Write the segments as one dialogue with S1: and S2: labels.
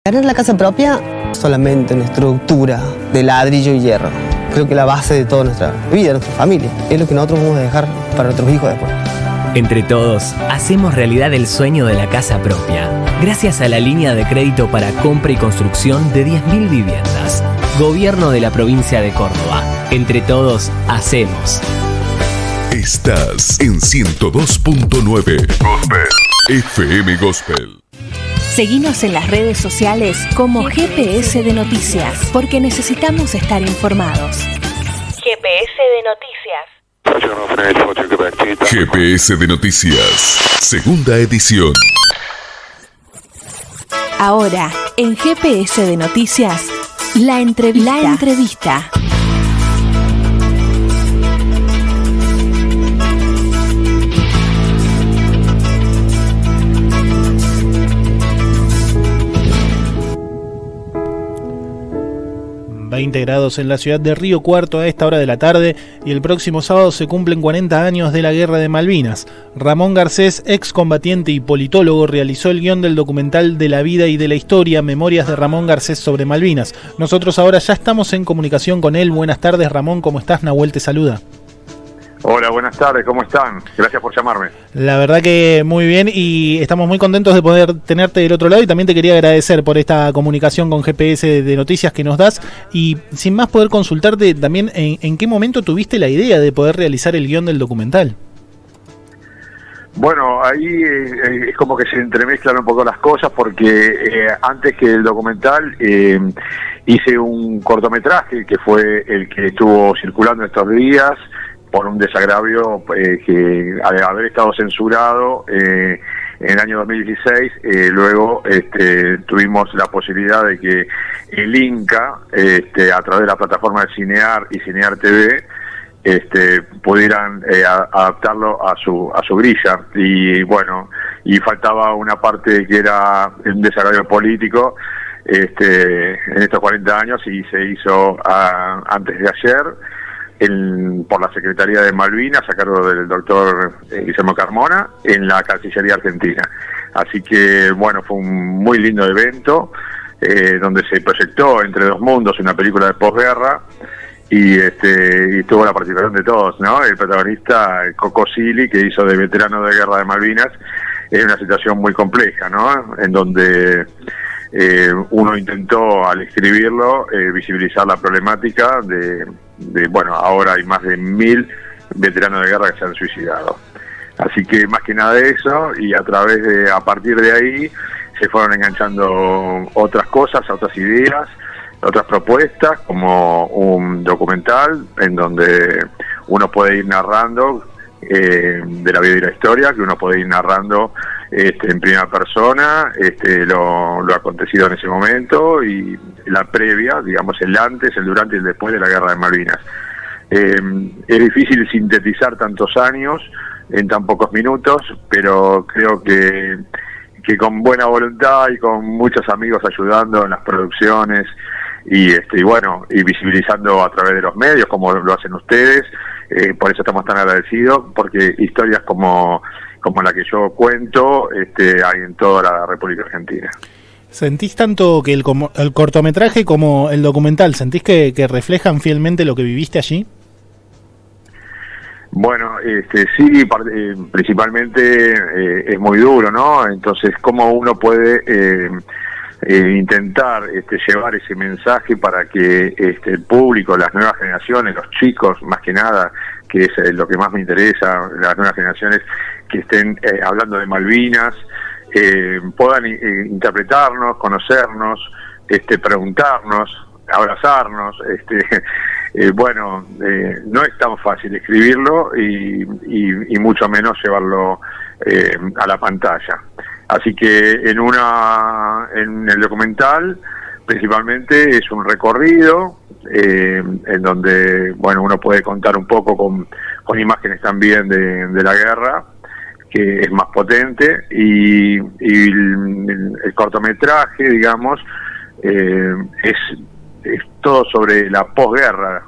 S1: Tener la casa propia solamente una estructura de ladrillo y hierro. Creo que la base de toda nuestra vida, nuestra familia, es lo que nosotros vamos a dejar para nuestros hijos después.
S2: Entre todos, hacemos realidad el sueño de la casa propia, gracias a la línea de crédito para compra y construcción de 10.000 viviendas. Gobierno de la provincia de Córdoba. Entre todos, hacemos.
S3: Estás en 102.9 Gospel FM Gospel.
S4: Seguinos en las redes sociales como GPS de Noticias, porque necesitamos estar informados. GPS de Noticias.
S3: GPS de Noticias, segunda edición.
S4: Ahora, en GPS de Noticias, la entrevista.
S5: Grados en la ciudad de Río Cuarto a esta hora de la tarde, y el próximo sábado se cumplen 40 años de la Guerra de Malvinas. Ramón Garcés, excombatiente y politólogo, realizó el guión del documental de la vida y de la historia Memorias de Ramón Garcés sobre Malvinas. Nosotros ahora ya estamos en comunicación con él. Buenas tardes, Ramón, ¿cómo estás? Nahuel te saluda.
S6: Hola, buenas tardes, ¿cómo están? Gracias por llamarme.
S5: La verdad que muy bien, y estamos muy contentos de poder tenerte del otro lado, y también te quería agradecer por esta comunicación con GPS de Noticias que nos das, y sin más poder consultarte también en qué momento tuviste la idea de poder realizar el guión del documental.
S6: Bueno, ahí es como que se entremezclan un poco las cosas, porque antes que el documental hice un cortometraje que fue el que estuvo circulando estos días, por un desagravio que al haber estado censurado en el año 2016, luego tuvimos la posibilidad de que el Inca, a través de la plataforma de Cinear y Cinear TV, pudieran adaptarlo a su grilla. Y bueno, y faltaba una parte que era un desagravio político en estos 40 años, y se hizo antes de ayer por la Secretaría de Malvinas, a cargo del doctor Guillermo Carmona, en la Cancillería Argentina. Así que, bueno, fue un muy lindo evento, donde se proyectó Entre dos mundos, una película de posguerra, y tuvo la participación de todos, ¿no? El protagonista, Coco Silly, que hizo de veterano de guerra de Malvinas, en una situación muy compleja, ¿no? En donde uno intentó, al escribirlo, visibilizar la problemática de bueno, ahora hay más de 1.000 veteranos de guerra que se han suicidado. Así que más que nada de eso, y a partir de ahí se fueron enganchando otras cosas, otras ideas, otras propuestas, como un documental en donde uno puede ir narrando de la vida y la historia, que uno puede ir narrando en primera persona lo acontecido en ese momento, y la previa, digamos, el antes, el durante y el después de la Guerra de Malvinas. Es difícil sintetizar tantos años en tan pocos minutos, pero creo que con buena voluntad y con muchos amigos ayudando en las producciones y bueno, y visibilizando a través de los medios como lo hacen ustedes, por eso estamos tan agradecidos, porque historias como la que yo cuento hay en toda la República Argentina.
S5: ¿Sentís tanto que el cortometraje como el documental, sentís que reflejan fielmente lo que viviste allí?
S6: Bueno, sí, principalmente es muy duro, ¿no? Entonces, ¿cómo uno puede intentar llevar ese mensaje para que el público, las nuevas generaciones, los chicos, más que nada, que es lo que más me interesa, las nuevas generaciones que estén hablando de Malvinas, puedan interpretarnos, conocernos, preguntarnos, abrazarnos, bueno, no es tan fácil escribirlo y mucho menos llevarlo a la pantalla. Así que en el documental principalmente es un recorrido en donde, bueno, uno puede contar un poco con imágenes también de la guerra, que es más potente, y el cortometraje, digamos, es todo sobre la posguerra,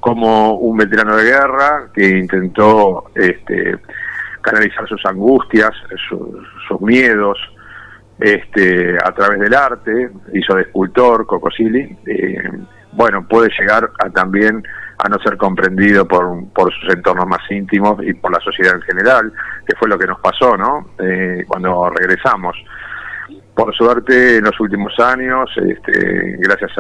S6: como un veterano de guerra que intentó canalizar sus angustias, sus miedos, a través del arte, hizo de escultor, Cocosili, bueno, puede llegar a también a no ser comprendido por sus entornos más íntimos y por la sociedad en general, que fue lo que nos pasó, ¿no? Cuando regresamos. Por suerte, en los últimos años, gracias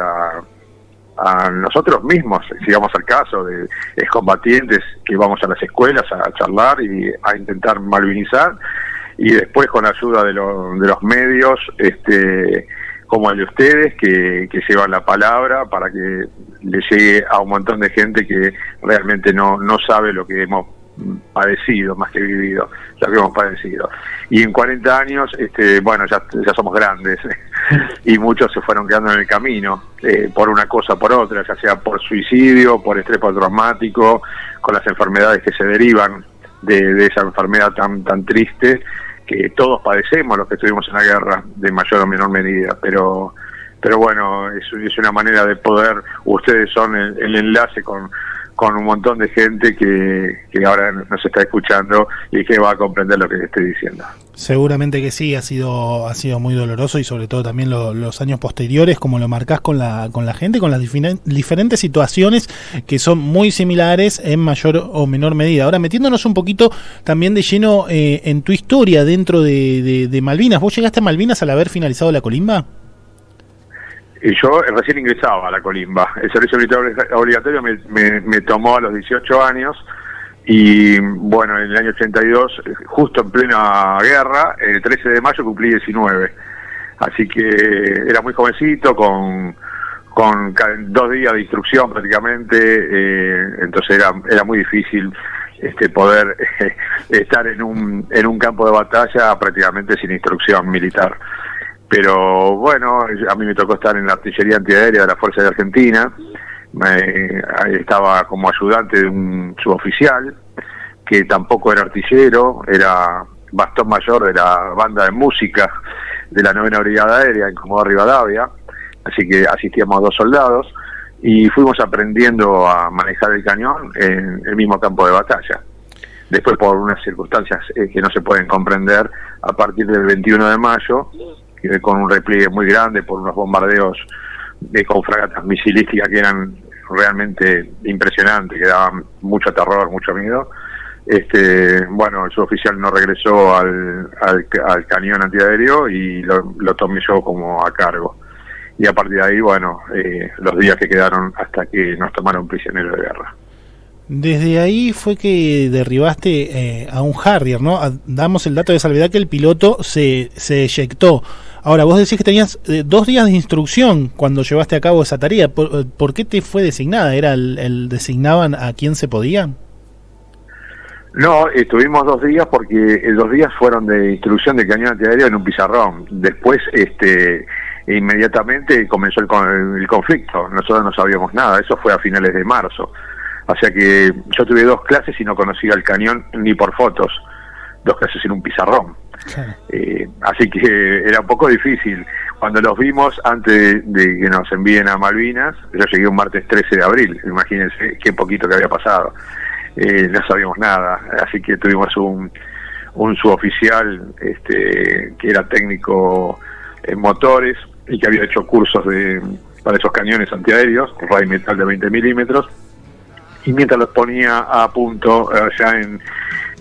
S6: a nosotros mismos, si vamos al caso de excombatientes que vamos a las escuelas a charlar y a intentar malvinizar, y después con la ayuda de los medios, como el de ustedes, que llevan la palabra para que le llegue a un montón de gente que realmente no sabe lo que hemos padecido, más que vivido, lo que hemos padecido. Y en 40 años, bueno, ya somos grandes, y muchos se fueron quedando en el camino, por una cosa o por otra, ya sea por suicidio, por estrés postraumático, con las enfermedades que se derivan de esa enfermedad tan triste, que todos padecemos los que estuvimos en la guerra, de mayor o menor medida, pero bueno, es una manera de poder, ustedes son el enlace con un montón de gente que ahora nos está escuchando y que va a comprender lo que les estoy diciendo.
S5: Seguramente que sí, ha sido muy doloroso, y sobre todo también los años posteriores, como lo marcás con la gente, con las diferentes situaciones que son muy similares en mayor o menor medida. Ahora, metiéndonos un poquito también de lleno en tu historia dentro de Malvinas. ¿Vos llegaste a Malvinas al haber finalizado la colimba?
S6: Y yo recién ingresaba a la colimba. El servicio militar obligatorio me tomó a los 18 años, y bueno, en el año 82, justo en plena guerra, el 13 de mayo cumplí 19. Así que era muy jovencito, con 2 días de instrucción prácticamente, entonces era muy difícil poder estar en un campo de batalla prácticamente sin instrucción militar. Pero bueno, a mí me tocó estar en la artillería antiaérea de la Fuerza de Argentina. Estaba como ayudante de un suboficial, que tampoco era artillero, era bastón mayor de la banda de música de la 9ª Brigada Aérea en Comodoro Rivadavia, así que asistíamos 2 soldados, y fuimos aprendiendo a manejar el cañón en el mismo campo de batalla. Después, por unas circunstancias que no se pueden comprender, a partir del 21 de mayo, con un repliegue muy grande por unos bombardeos con fragatas misilísticas que eran realmente impresionantes, que daban mucho terror, mucho miedo. Bueno, el suboficial no regresó al cañón antiaéreo, y lo tomé yo como a cargo. Y a partir de ahí, bueno, los días que quedaron hasta que nos tomaron prisioneros de guerra.
S5: Desde ahí fue que derribaste a un Harrier, ¿no? Damos el dato de salvedad que el piloto se eyectó. Ahora, vos decís que tenías 2 días de instrucción cuando llevaste a cabo esa tarea. ¿Por qué te fue designada? ¿Era designaban a quién se podía?
S6: No, estuvimos 2 días porque 2 días fueron de instrucción de cañón antiaéreo en un pizarrón. Después, inmediatamente comenzó el conflicto. Nosotros no sabíamos nada. Eso fue a finales de marzo. O sea que yo tuve 2 clases y no conocía el cañón ni por fotos. 2 clases en un pizarrón. Claro. Así que era un poco difícil. Cuando los vimos, antes de que nos envíen a Malvinas, yo llegué un martes 13 de abril. Imagínense qué poquito que había pasado. No sabíamos nada. Así que tuvimos un suboficial que era técnico en motores y que había hecho cursos para esos cañones antiaéreos, radio metal de 20 milímetros. Y mientras los ponía a punto allá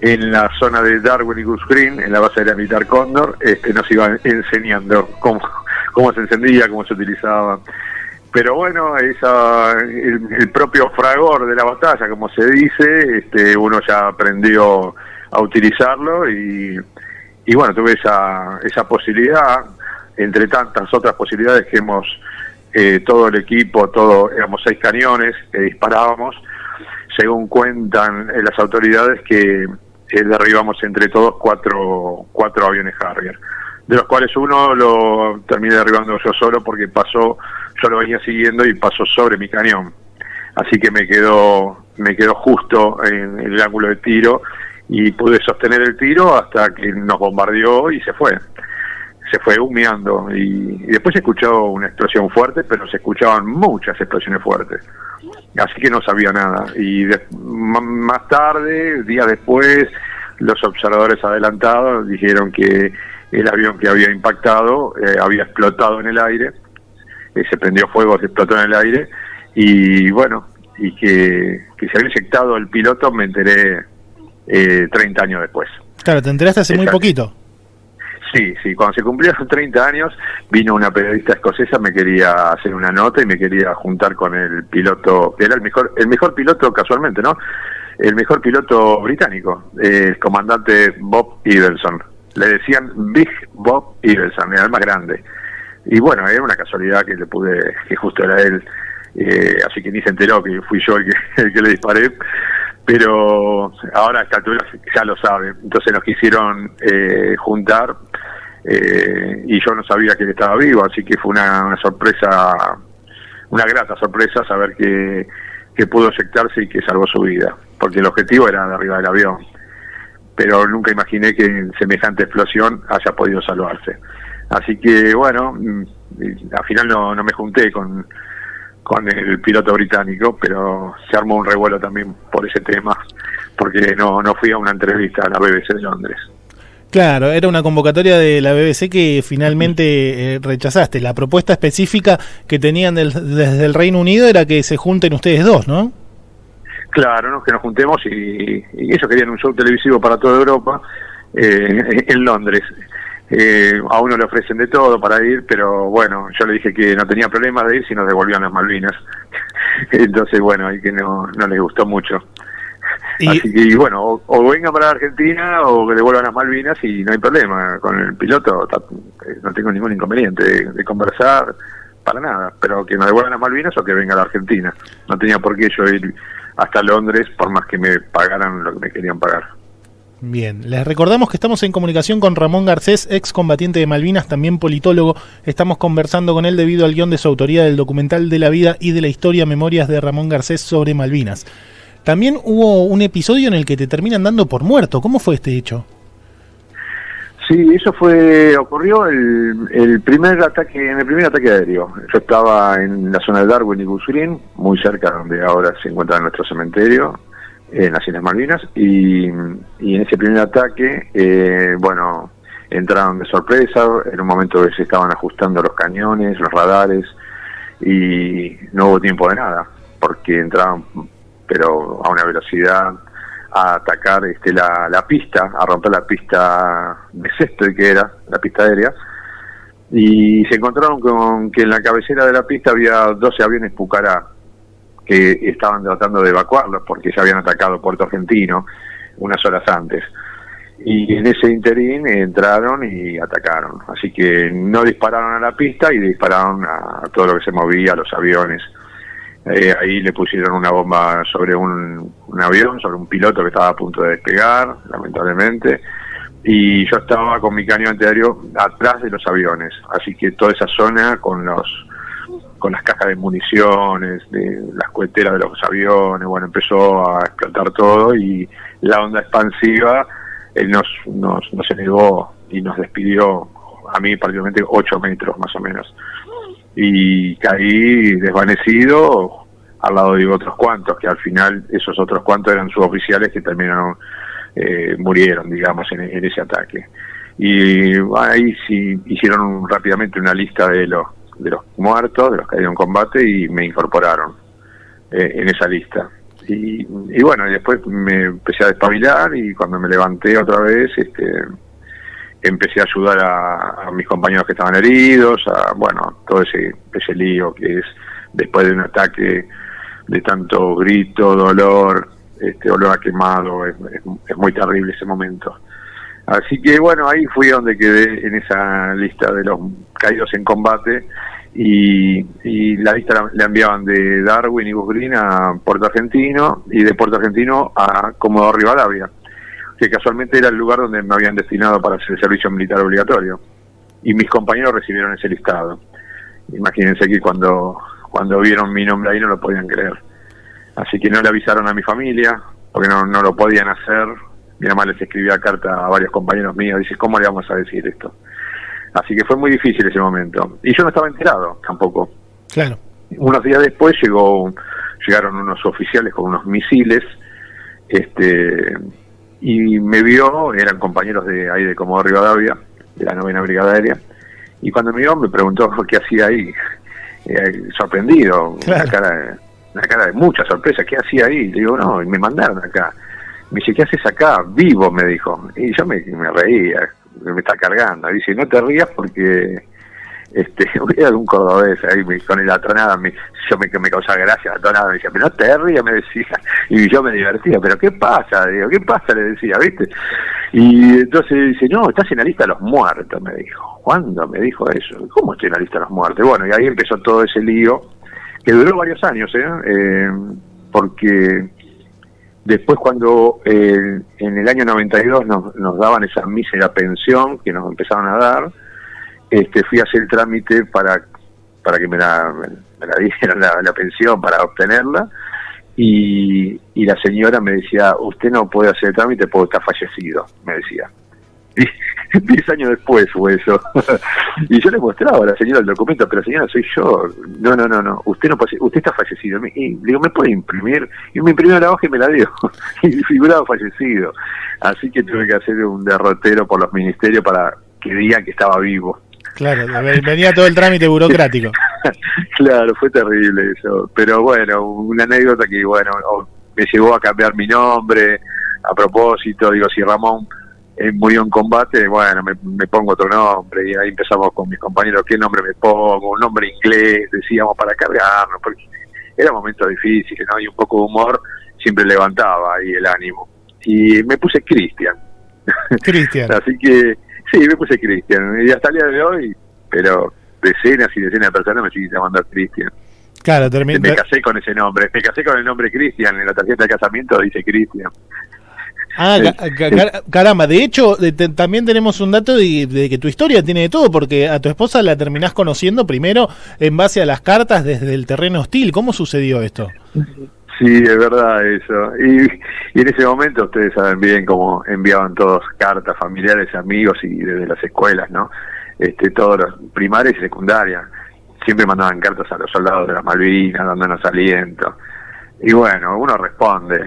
S6: en la zona de Darwin y Goose Green, en la base aérea militar Cóndor, nos iba enseñando cómo se encendía, cómo se utilizaba. Pero bueno, el propio fragor de la batalla, como se dice, uno ya aprendió a utilizarlo, y bueno, tuve esa posibilidad, entre tantas otras posibilidades que hemos, todo el equipo, éramos 6 cañones que disparábamos. Según cuentan las autoridades, que derribamos entre todos 4 aviones Harrier, de los cuales uno lo terminé derribando yo solo porque yo lo venía siguiendo y pasó sobre mi cañón, así que me quedó justo en el ángulo de tiro, y pude sostener el tiro hasta que nos bombardeó y se fue humeando, y después se escuchó una explosión fuerte, pero se escuchaban muchas explosiones fuertes, así que no sabía nada. Y más tarde, días después, los observadores adelantados dijeron que el avión que había impactado había explotado en el aire, se prendió fuego, se explotó en el aire, y bueno, y que se había inyectado el piloto me enteré 30 años después.
S5: Claro, te enteraste hace muy poquito.
S6: Sí, cuando se cumplieron 30 años, vino una periodista escocesa, me quería hacer una nota y me quería juntar con el piloto, que era el mejor piloto casualmente, ¿no? El mejor piloto británico, el comandante Bob Evelson. Le decían Big Bob Evelson, era el más grande. Y bueno, era una casualidad que justo era él, así que ni se enteró que fui yo el que le disparé. Pero ahora a esta altura ya lo sabe. Entonces nos quisieron juntar y yo no sabía que él estaba vivo, así que fue una sorpresa, una grata sorpresa saber que pudo eyectarse y que salvó su vida, porque el objetivo era de arriba del avión, pero nunca imaginé que en semejante explosión haya podido salvarse. Así que bueno, al final no me junté con el piloto británico, pero se armó un revuelo también por ese tema, porque no fui a una entrevista a la BBC de Londres.
S5: Claro, era una convocatoria de la BBC que finalmente rechazaste. La propuesta específica que tenían desde el Reino Unido era que se junten ustedes dos, ¿no?
S6: Claro, ¿no? Que nos juntemos y ellos querían un show televisivo para toda Europa en Londres. A uno le ofrecen de todo para ir, pero bueno, yo le dije que no tenía problema de ir si nos devolvían las Malvinas. Entonces, bueno, ahí que no les gustó mucho. Así que, bueno, o vengan para Argentina o que devuelvan las Malvinas y no hay problema. Con el piloto no tengo ningún inconveniente de conversar, para nada. Pero que nos devuelvan las Malvinas o que venga a la Argentina. No tenía por qué yo ir hasta Londres por más que me pagaran lo que me querían pagar.
S5: Bien, les recordamos que estamos en comunicación con Ramón Garcés, excombatiente de Malvinas, también politólogo. Estamos conversando con él debido al guión de su autoría del documental de la vida y de la historia Memorias de Ramón Garcés sobre Malvinas. También hubo un episodio en el que te terminan dando por muerto. ¿Cómo fue este hecho?
S6: Sí, eso ocurrió en el primer ataque aéreo. Yo estaba en la zona de Darwin y Goose Green, muy cerca donde ahora se encuentra nuestro cementerio, en las Islas Malvinas, y en ese primer ataque, entraron de sorpresa. En un momento que se estaban ajustando los cañones, los radares, y no hubo tiempo de nada, porque entraron, pero a una velocidad, a atacar la pista, a romper la pista de Sestoy, que era la pista aérea, y se encontraron con que en la cabecera de la pista había 12 aviones Pucará, que estaban tratando de evacuarlos porque ya habían atacado Puerto Argentino unas horas antes. Y en ese interín entraron y atacaron. Así que no dispararon a la pista y dispararon a todo lo que se movía, a los aviones. Ahí le pusieron una bomba sobre un avión, sobre un piloto que estaba a punto de despegar, lamentablemente. Y yo estaba con mi cañón antiaéreo atrás de los aviones. Así que toda esa zona con las cajas de municiones, de las coheteras de los aviones, bueno, empezó a explotar todo y la onda expansiva nos elevó y nos despidió, a mí particularmente 8 metros más o menos. Y caí desvanecido al lado de otros cuantos, que al final esos otros cuantos eran suboficiales que terminaron, murieron, digamos, en ese ataque. Y ahí sí hicieron rápidamente una lista de los muertos, de los caídos en combate, y me incorporaron en esa lista. Y bueno, y después me empecé a despabilar, y cuando me levanté otra vez, empecé a ayudar a mis compañeros que estaban heridos, todo ese lío que es después de un ataque de tanto grito, dolor, olor a quemado, es muy terrible ese momento. Así que bueno, ahí fui donde quedé en esa lista de los caídos en combate, y la lista la enviaban de Darwin y Goose Green a Puerto Argentino, y de Puerto Argentino a Comodoro Rivadavia, que casualmente era el lugar donde me habían destinado para hacer el servicio militar obligatorio. Y mis compañeros recibieron ese listado. Imagínense que cuando vieron mi nombre ahí no lo podían creer. Así que no le avisaron a mi familia, porque no lo podían hacer. Mi mamá les escribía carta a varios compañeros míos, dice, ¿cómo le vamos a decir esto? Así que fue muy difícil ese momento. Y yo no estaba enterado tampoco.
S5: Claro.
S6: Unos días después llegaron unos oficiales con unos misiles, y me vio, eran compañeros de ahí de Comodoro Rivadavia, de la 9ª Brigada Aérea, y cuando me vio me preguntó qué hacía ahí, sorprendido,
S5: Claro.
S6: una cara de mucha sorpresa, ¿qué hacía ahí? Le digo, no, y me mandaron acá. Me dice, ¿qué haces acá? Vivo, me dijo. Y yo me reía, me está cargando. Dice, no te rías porque voy a algún cordobés ahí con la tonada, me causaba gracia la tonada, me decía, pero no te rías, me decía, y yo me divertía, pero ¿qué pasa? Digo, ¿qué pasa? Le decía, ¿viste? Y entonces dice, no, estás en la lista de los muertos, me dijo. ¿Cuándo me dijo eso? ¿Cómo estoy en la lista de los muertos? Bueno, y ahí empezó todo ese lío, que duró varios años, porque después cuando en el año 92 nos daban esa mísera pensión que nos empezaron a dar, fui a hacer el trámite para que me la dieran la pensión, para obtenerla, y la señora me decía, usted no puede hacer el trámite porque está fallecido, me decía. Y 10 años después fue eso. Y yo le mostraba a la señora el documento, pero señora, soy yo. No, usted no puede, usted está fallecido. Y digo, ¿me puede imprimir? Y me imprimió la hoja y me la dio. Y figuraba fallecido. Así que tuve que hacer un derrotero por los ministerios para que digan que estaba vivo.
S5: Claro, venía todo el trámite burocrático.
S6: Claro, fue terrible eso. Pero bueno, una anécdota que, bueno, me llevó a cambiar mi nombre. A propósito, digo, si Ramón murió en combate, bueno, me pongo otro nombre. Y ahí empezamos con mis compañeros, ¿qué nombre me pongo? Un nombre inglés, decíamos, para cargarnos, porque era un momento difícil, ¿no? Y un poco de humor siempre levantaba ahí el ánimo. Y me puse Cristian.
S5: Cristian.
S6: Así que sí, me puse Cristian, y hasta el día de hoy, pero decenas y decenas de personas me siguen llamando Cristian.
S5: Claro,
S6: Me casé con ese nombre, me casé con el nombre Cristian, en la tarjeta de casamiento dice Cristian.
S5: Caramba, de hecho, también tenemos un dato de que tu historia tiene de todo, porque a tu esposa la terminás conociendo primero en base a las cartas desde el terreno hostil. ¿Cómo sucedió esto?
S6: Sí, es verdad eso. Y en ese momento ustedes saben bien cómo enviaban todos cartas, familiares, amigos y desde las escuelas, ¿no? Todos los primarias y secundarias siempre mandaban cartas a los soldados de las Malvinas dándonos aliento. Y bueno, uno responde,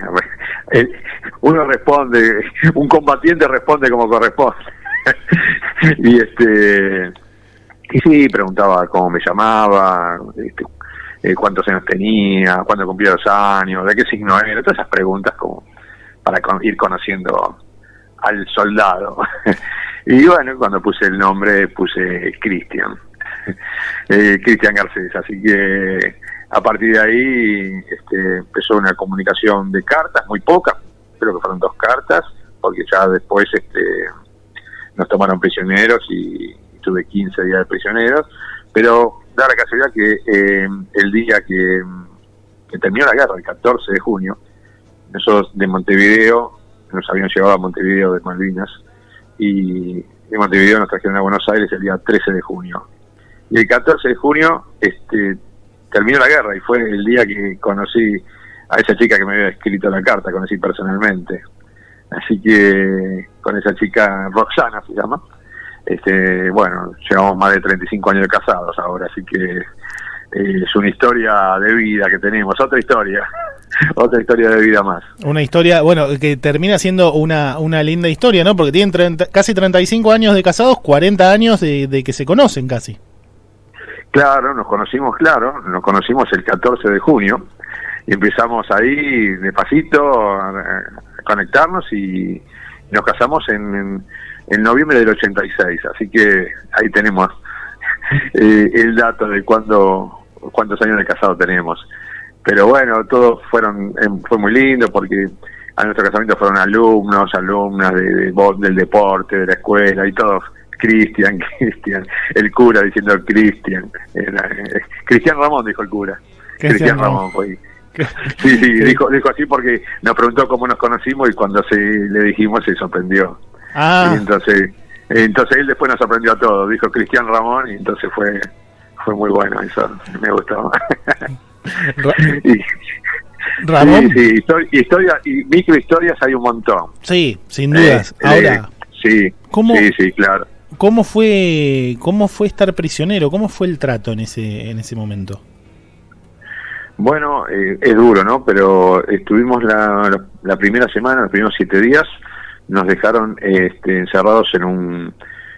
S6: un combatiente responde como corresponde. Y sí, preguntaba cómo me llamaba, cuántos años tenía, cuándo cumplía los años, de qué signo era, todas esas preguntas como para ir conociendo al soldado. Y bueno, cuando puse el nombre puse Cristian, Cristian Garcés, así que a partir de ahí empezó una comunicación de cartas, muy pocas, creo que fueron 2 cartas, porque ya después nos tomaron prisioneros y tuve 15 días de prisioneros, pero da la casualidad que el día que terminó la guerra, el 14 de junio, nosotros de Montevideo, nos habían llevado a Montevideo de Malvinas, y de Montevideo nos trajeron a Buenos Aires el día 13 de junio. Y el 14 de junio terminó la guerra, y fue el día que conocí a esa chica que me había escrito la carta, conocí personalmente. Así que con esa chica, Roxana se llama, bueno, llevamos más de 35 años de casados ahora, así que es una historia de vida que tenemos, otra historia de vida más.
S5: Una historia, bueno, que termina siendo una linda historia, ¿no? Porque tienen casi 35 años de casados, 40 años de que se conocen casi.
S6: Claro, nos conocimos el 14 de junio, y empezamos ahí despacito a conectarnos, y nos casamos en noviembre del 86, así que ahí tenemos el dato de cuántos años de casado tenemos. Pero bueno, todos fue muy lindo, porque a nuestro casamiento fueron alumnas del deporte, de la escuela, y todos Cristian, el cura diciendo Cristian, Cristian Ramón dijo el cura, Cristian Ramón fue. Sí, dijo así porque nos preguntó cómo nos conocimos, y cuando le dijimos se sorprendió. Y entonces él después nos sorprendió a todos, dijo Cristian Ramón, y entonces fue muy bueno, eso me gustó.
S5: Ramón.
S6: Sí, historia y microhistorias hay un montón.
S5: Sí, sin dudas. Ahora,
S6: sí, claro.
S5: ¿Cómo fue estar prisionero? ¿Cómo fue el trato en ese momento?
S6: Bueno, es duro, ¿no? Pero estuvimos la primera semana, los primeros 7 días, nos dejaron encerrados en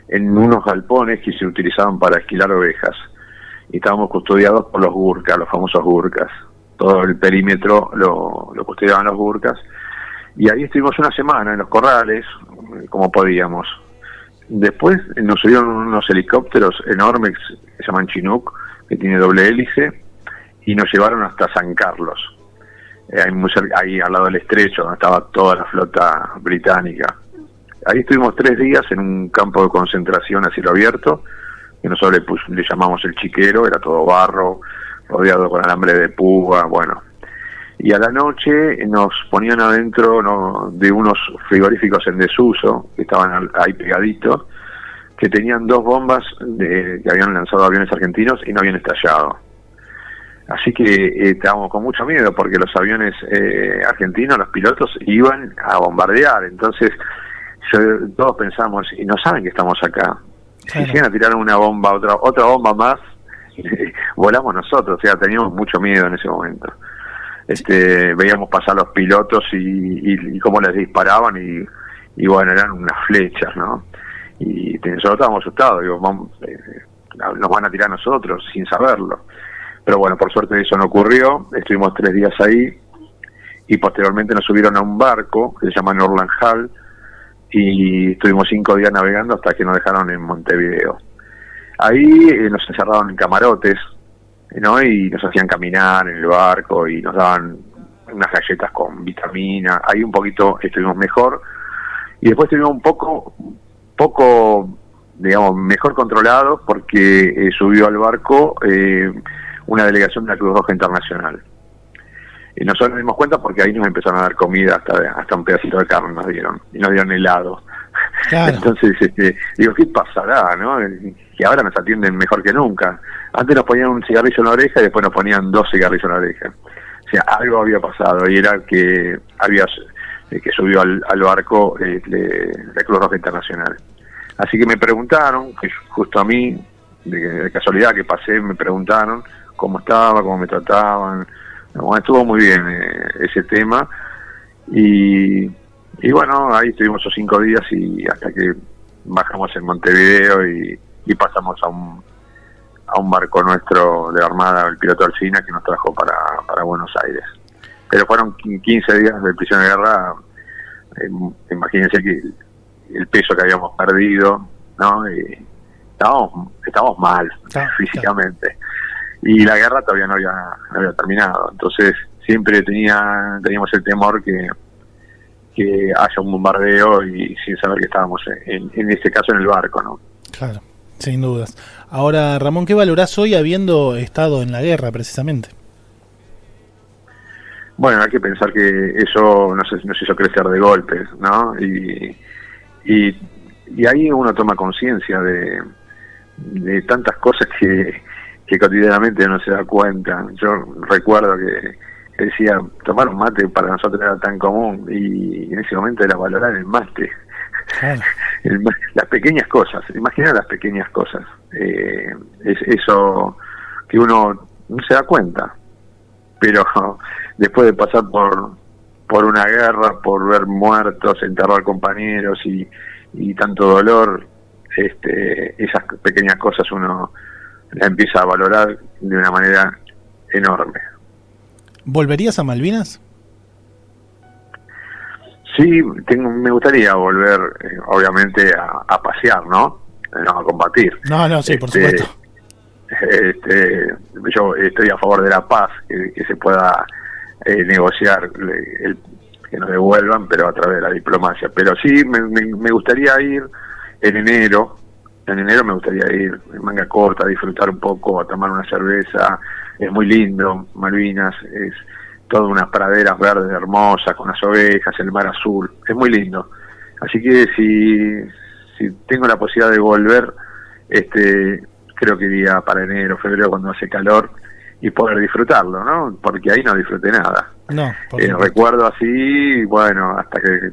S6: en unos galpones que se utilizaban para esquilar ovejas. Y estábamos custodiados por los gurkas, los famosos gurkas. Todo el perímetro lo custodiaban los gurkas. Y ahí estuvimos una semana en los corrales, como podíamos. Después nos subieron unos helicópteros enormes que se llaman Chinook, que tiene doble hélice, y nos llevaron hasta San Carlos, ahí al lado del estrecho, donde estaba toda la flota británica. Ahí estuvimos 3 días en un campo de concentración a cielo abierto, que nosotros le llamamos el Chiquero, era todo barro, rodeado con alambre de púa, bueno. Y a la noche nos ponían adentro de unos frigoríficos en desuso, que estaban ahí pegaditos, que tenían 2 bombas que habían lanzado aviones argentinos y no habían estallado. Así que estábamos con mucho miedo porque los aviones argentinos, los pilotos, iban a bombardear. Entonces todos pensamos, y no saben que estamos acá. Si llegan a tirar una bomba, otra bomba más, volamos nosotros. O sea, teníamos mucho miedo en ese momento. Veíamos pasar los pilotos y cómo les disparaban y bueno, eran unas flechas, ¿no? Y nosotros estábamos asustados, digo, nos van a tirar a nosotros sin saberlo. Pero bueno, por suerte eso no ocurrió. Estuvimos 3 días ahí y posteriormente nos subieron a un barco que se llama Norland Hall y estuvimos 5 días navegando hasta que nos dejaron en Montevideo. Ahí nos encerraron en camarotes, ¿no? Y nos hacían caminar en el barco y nos daban unas galletas con vitamina. Ahí un poquito estuvimos mejor y después estuvimos un poco digamos, mejor controlados porque subió al barco una delegación de la Cruz Roja Internacional. Y nosotros nos dimos cuenta porque ahí nos empezaron a dar comida, hasta un pedacito de carne nos dieron, y nos dieron helado. Claro. Entonces, digo, ¿qué pasará, no? Que ahora nos atienden mejor que nunca. Antes nos ponían un cigarrillo en la oreja y después nos ponían 2 cigarrillos en la oreja. O sea, algo había pasado, y era que había que subió al barco la Cruz Roja Internacional. Así que me preguntaron, que justo a mí, de casualidad que pasé, me preguntaron cómo estaba, cómo me trataban. Bueno, estuvo muy bien ese tema y bueno, ahí estuvimos esos 5 días y hasta que bajamos en Montevideo y pasamos a un barco nuestro de Armada, el piloto Alsina, que nos trajo para Buenos Aires. Pero fueron 15 días de prisión de guerra. Imagínense que el peso que habíamos perdido, ¿no? Estábamos mal físicamente. Y la guerra todavía no había terminado. Entonces siempre teníamos el temor que haya un bombardeo y sin saber que estábamos en este caso en el barco, ¿no?
S5: Claro, sin dudas. Ahora, Ramón, ¿qué valorás hoy habiendo estado en la guerra precisamente?
S6: Bueno, hay que pensar que eso nos hizo crecer de golpes, ¿no? Y ahí uno toma conciencia de tantas cosas que cotidianamente no se da cuenta. Yo recuerdo que decía, tomar un mate para nosotros era tan común y en ese momento era valorar el mate. Claro. Las pequeñas cosas, imagina las pequeñas cosas. Es eso que uno no se da cuenta, pero después de pasar por una guerra, por ver muertos, enterrar compañeros y tanto dolor, esas pequeñas cosas uno la empieza a valorar de una manera enorme.
S5: ¿Volverías a Malvinas?
S6: Sí, me gustaría volver, obviamente, a pasear, ¿no? No a combatir.
S5: No, sí, por supuesto.
S6: Yo estoy a favor de la paz, que se pueda negociar, que nos devuelvan, pero a través de la diplomacia. Pero sí, me gustaría ir en enero. En enero me gustaría ir en manga corta, a disfrutar un poco, a tomar una cerveza. Es muy lindo, Malvinas, es todas unas praderas verdes hermosas, con las ovejas, el mar azul, es muy lindo. Así que si tengo la posibilidad de volver, creo que iría para enero, febrero, cuando hace calor, y poder disfrutarlo, ¿no? Porque ahí no disfruté nada.
S5: No,
S6: recuerdo así, bueno, hasta que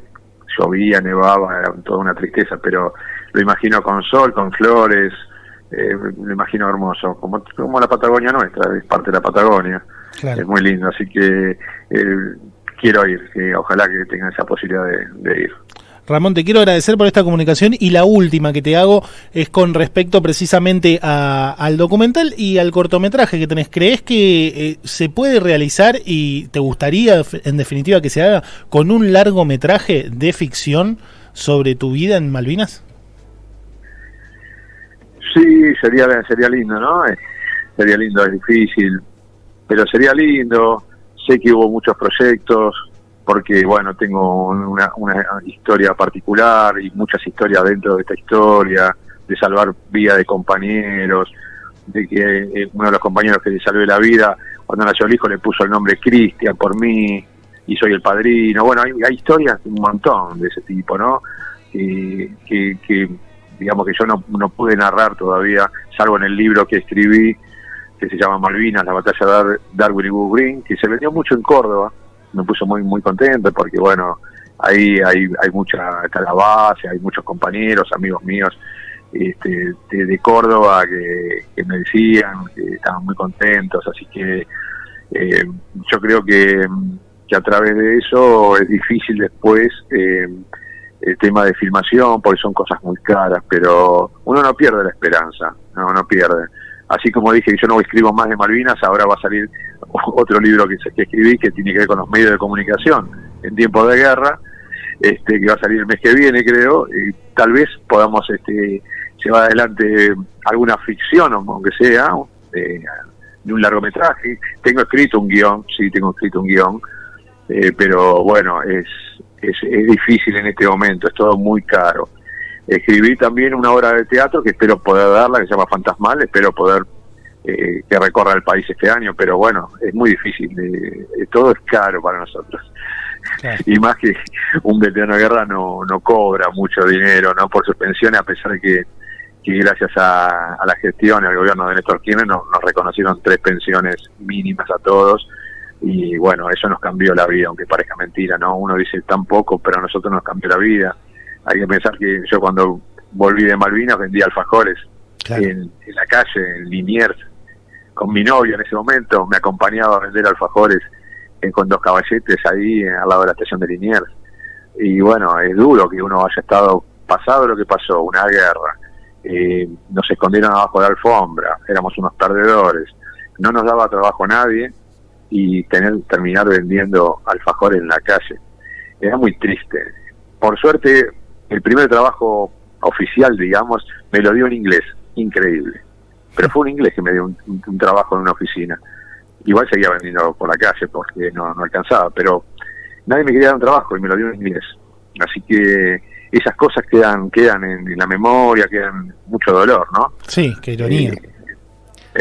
S6: llovía, nevaba, era toda una tristeza, pero lo imagino con sol, con flores, lo imagino hermoso, como la Patagonia nuestra, es parte de la Patagonia. Claro. Es muy lindo, así que quiero ir, ojalá que tengan esa posibilidad de ir.
S5: Ramón, te quiero agradecer por esta comunicación, y la última que te hago es con respecto precisamente al documental y al cortometraje que tenés. ¿Creés que se puede realizar y te gustaría, en definitiva, que se haga con un largometraje de ficción sobre tu vida en Malvinas?
S6: Sí, sería lindo, ¿no? Sería lindo, es difícil, pero sería lindo. Sé que hubo muchos proyectos, porque bueno, tengo una historia particular y muchas historias dentro de esta historia, de salvar vida de compañeros, de que uno de los compañeros que le salvé la vida, cuando nació el hijo le puso el nombre Cristian por mí, y soy el padrino. Bueno, hay historias un montón de ese tipo, ¿no? Que digamos que yo no pude narrar todavía, salvo en el libro que escribí, que se llama Malvinas, la batalla de Darwin y Goose Green, que se vendió mucho en Córdoba. Me puso muy contento porque, bueno, ahí hay mucha, está la base, hay muchos compañeros, amigos míos de Córdoba que me decían que estaban muy contentos, así que yo creo que a través de eso es difícil después el tema de filmación, porque son cosas muy caras, pero uno no pierde la esperanza, no pierde. Así como dije que yo no escribo más de Malvinas, ahora va a salir otro libro que escribí que tiene que ver con los medios de comunicación en tiempos de guerra, que va a salir el mes que viene, creo, y tal vez podamos llevar adelante alguna ficción, aunque sea, de un largometraje. Tengo escrito un guión, pero bueno, es difícil en este momento, es todo muy caro. Escribí también una obra de teatro que espero poder darla, que se llama Fantasmal, espero poder que recorra el país este año, pero bueno, es muy difícil, todo es caro para nosotros. Claro. Y más que un veterano de guerra no cobra mucho dinero, ¿no? Por sus pensiones, a pesar de que gracias a la gestión y al gobierno de Néstor Kirchner nos reconocieron 3 pensiones mínimas a todos, y bueno, eso nos cambió la vida, aunque parezca mentira, ¿no? Uno dice tan poco, pero a nosotros nos cambió la vida. Hay que pensar que yo cuando volví de Malvinas vendía alfajores, claro, en la calle, en Liniers, con mi novio en ese momento, me acompañaba a vender alfajores con 2 caballetes ahí al lado de la estación de Liniers. Y bueno, es duro que uno haya estado pasado lo que pasó, una guerra, nos escondieron abajo de la alfombra, éramos unos perdedores, no nos daba trabajo a nadie, y terminar vendiendo alfajores en la calle era muy triste. Por suerte, el primer trabajo oficial, digamos, me lo dio en inglés, increíble. Pero fue un inglés que me dio un trabajo en una oficina. Igual seguía vendiendo por la calle porque no alcanzaba, pero nadie me quería dar un trabajo y me lo dio en inglés. Así que esas cosas quedan en la memoria, quedan mucho dolor, ¿no?
S5: Sí, qué ironía.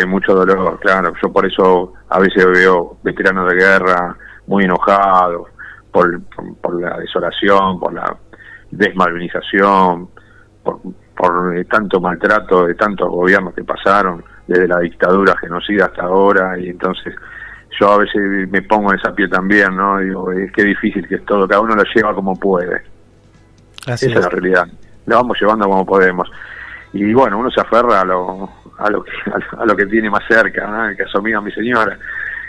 S6: Mucho dolor, claro. Yo por eso a veces veo veteranos de guerra muy enojados por la desolación, por la desmalvinización, por tanto maltrato de tantos gobiernos que pasaron desde la dictadura genocida hasta ahora, y entonces yo a veces me pongo en esa piel también, ¿no? Digo, es que difícil que es todo, cada uno lo lleva como puede. Esa es la realidad, lo vamos llevando como podemos, y bueno, uno se aferra a lo que tiene más cerca, ¿no? El caso mío, mi señora,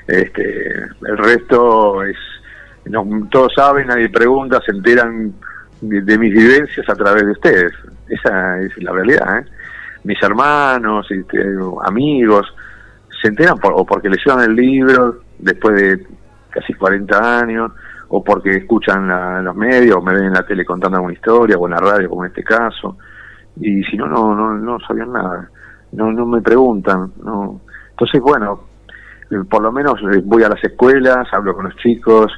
S6: el resto es, no, todos saben, nadie pregunta, se enteran de mis vivencias a través de ustedes. Esa es la realidad, ¿eh? Mis hermanos, amigos, se enteran o porque leyeron el libro después de casi 40 años, o porque escuchan los medios, o me ven en la tele contando alguna historia, o en la radio, como en este caso, y si no sabían nada, no me preguntan, no. Entonces, bueno, por lo menos voy a las escuelas, hablo con los chicos,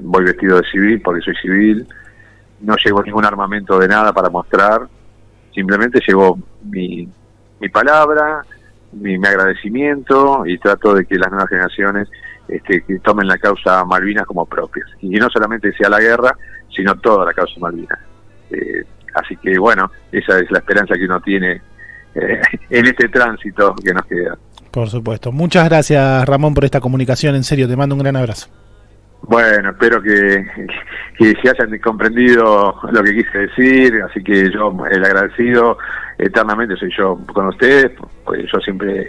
S6: voy vestido de civil porque soy civil, no llevo ningún armamento de nada para mostrar, simplemente llevo mi palabra, mi agradecimiento, y trato de que las nuevas generaciones que tomen la causa Malvinas como propias, y no solamente sea la guerra, sino toda la causa Malvinas. Así que bueno, esa es la esperanza que uno tiene en este tránsito que nos queda.
S5: Por supuesto. Muchas gracias, Ramón, por esta comunicación. En serio, te mando un gran abrazo.
S6: Bueno, espero que se hayan comprendido lo que quise decir, así que yo, el agradecido eternamente soy yo con ustedes, pues yo siempre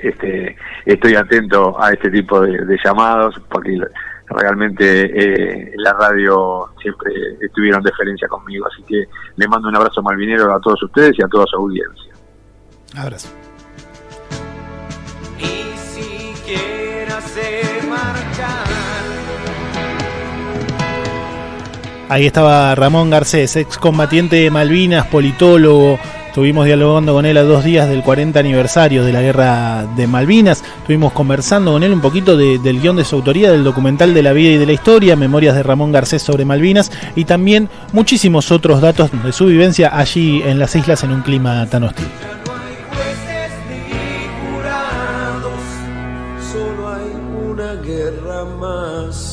S6: estoy atento a este tipo de llamados, porque realmente la radio siempre estuvieron en deferencia conmigo, así que le mando un abrazo malvinero a todos ustedes y a toda su audiencia.
S5: Abrazo.
S7: Ni siquiera sé marchar.
S5: Ahí estaba Ramón Garcés, excombatiente de Malvinas, politólogo. Estuvimos dialogando con él a 2 días del 40 aniversario de la Guerra de Malvinas. Estuvimos conversando con él un poquito del guión de su autoría, del documental de la vida y de la historia, Memorias de Ramón Garcés sobre Malvinas, y también muchísimos otros datos de su vivencia allí en las islas en un clima tan hostil.
S7: Ya no hay jueces ni jurados, solo hay una guerra más.